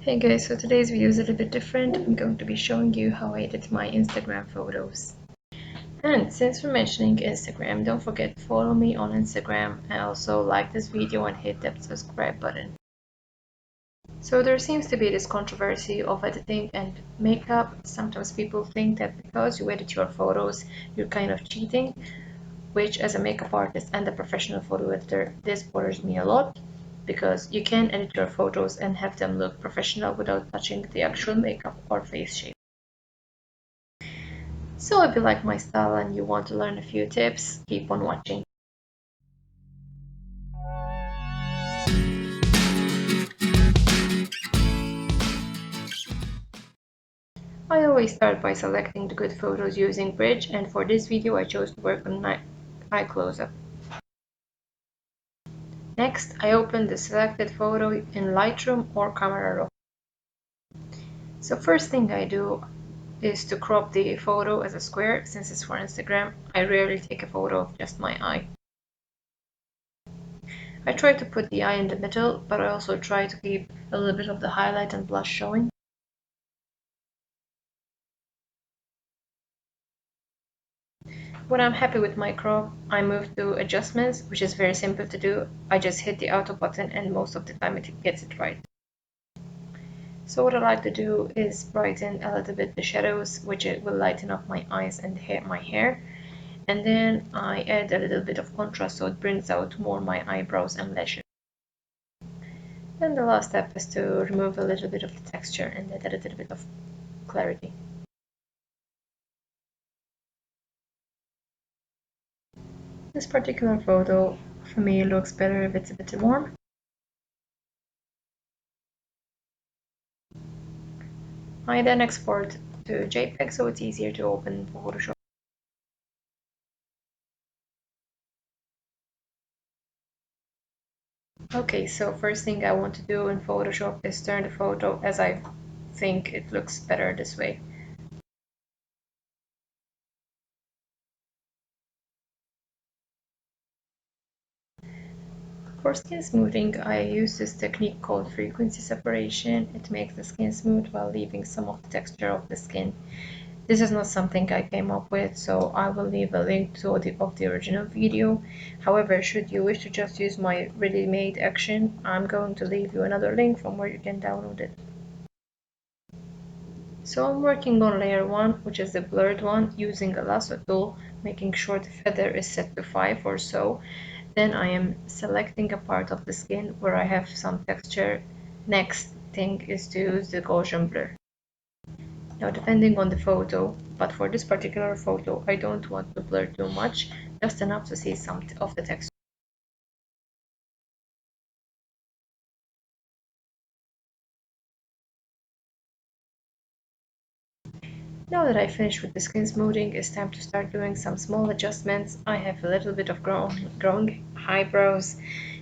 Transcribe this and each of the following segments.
Hey guys, so today's video is a little bit different. I'm going to be showing you how I edit my Instagram photos. And since we're mentioning Instagram, don't forget to follow me on Instagram and also like this video and hit that subscribe button. So there seems to be this controversy of editing and makeup. Sometimes people think that because you edit your photos, you're kind of cheating, which as a makeup artist and a professional photo editor, this bothers me a lot because you can edit your photos and have them look professional without touching the actual makeup or face shape. So if you like my style and you want to learn a few tips, keep on watching. I always start by selecting the good photos using Bridge, and for this video I chose to work on my eye close-up. Next, I open the selected photo in Lightroom or Camera Raw. So first thing I do is to crop the photo as a square. Since it's for Instagram, I rarely take a photo of just my eye. I try to put the eye in the middle, but I also try to keep a little bit of the highlight and blush showing. When I'm happy with my crop, I move to adjustments, which is very simple to do. I just hit the auto button and most of the time it gets it right. So what I like to do is brighten a little bit the shadows, which it will lighten up my eyes and my hair. And then I add a little bit of contrast so it brings out more my eyebrows and lashes. And the last step is to remove a little bit of the texture and add a little bit of clarity. This particular photo for me looks better if it's a bit warm. I then export to JPEG so it's easier to open in Photoshop. Okay, so first thing I want to do in Photoshop is turn the photo as I think it looks better this way. For skin smoothing, I use this technique called frequency separation. It makes the skin smooth while leaving some of the texture of the skin. This is not something I came up with, so I will leave a link to the original video. However, should you wish to just use my ready-made action, I'm going to leave you another link from where you can download it. So I'm working on layer 1, which is the blurred one, using a lasso tool, making sure the feather is set to 5 or so. Then I am selecting a part of the skin where I have some texture. Next thing is to use the Gaussian blur. Now depending on the photo, but for this particular photo I don't want to blur too much, just enough to see some of the texture. Now that I finished with the skin smoothing, it's time to start doing some small adjustments. I have a little bit of growing eyebrows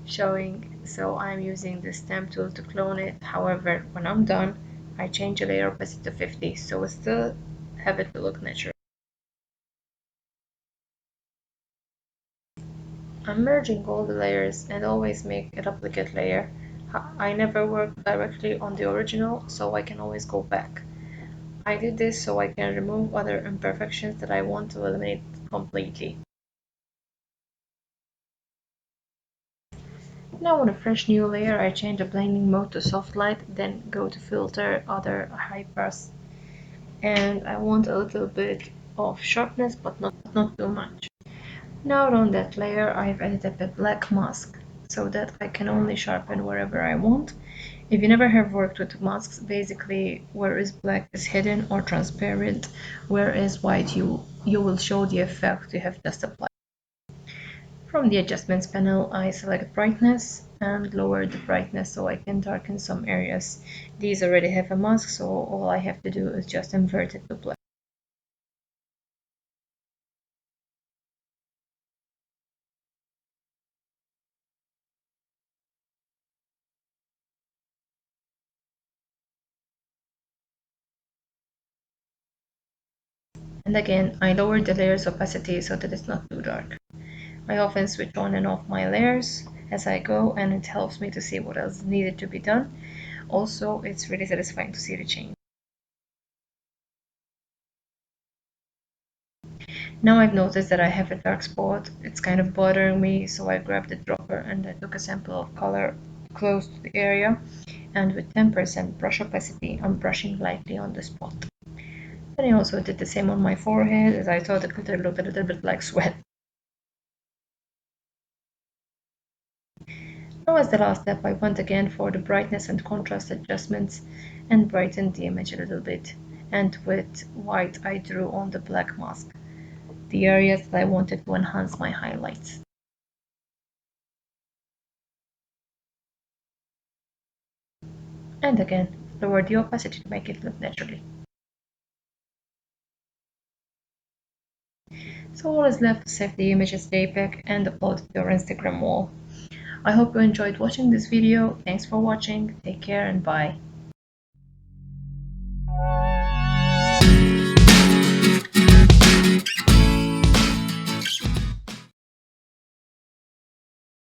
showing, so I'm using the stamp tool to clone it. However, when I'm done, I change the layer opacity to 50, so I still have it to look natural. I'm merging all the layers and always make a duplicate layer. I never work directly on the original, so I can always go back. I did this so I can remove other imperfections that I want to eliminate completely. Now on a fresh new layer, I change the blending mode to soft light, then go to filter, other high pass, and I want a little bit of sharpness but not too much. Now on that layer, I've added a black mask so that I can only sharpen wherever I want. If you never have worked with masks, basically where is black is hidden or transparent, where is white you will show the effect you have just applied. From the adjustments panel, I select brightness and lower the brightness so I can darken some areas. These already have a mask, so all I have to do is just invert it to black. And again, I lowered the layer's opacity so that it's not too dark. I often switch on and off my layers as I go, and it helps me to see what else needed to be done. Also, it's really satisfying to see the change. Now I've noticed that I have a dark spot. It's kind of bothering me, so I grabbed the dropper and I took a sample of color close to the area, and with 10% brush opacity, I'm brushing lightly on the spot. Then I also did the same on my forehead, as I thought the glitter looked a little bit like sweat. Now as the last step, I went again for the brightness and contrast adjustments and brightened the image a little bit. And with white, I drew on the black mask, the areas that I wanted to enhance my highlights. And again, lower the opacity to make it look naturally. So all is left to save the image as JPEG and upload it to your Instagram wall. I hope you enjoyed watching this video. Thanks for watching. Take care and bye.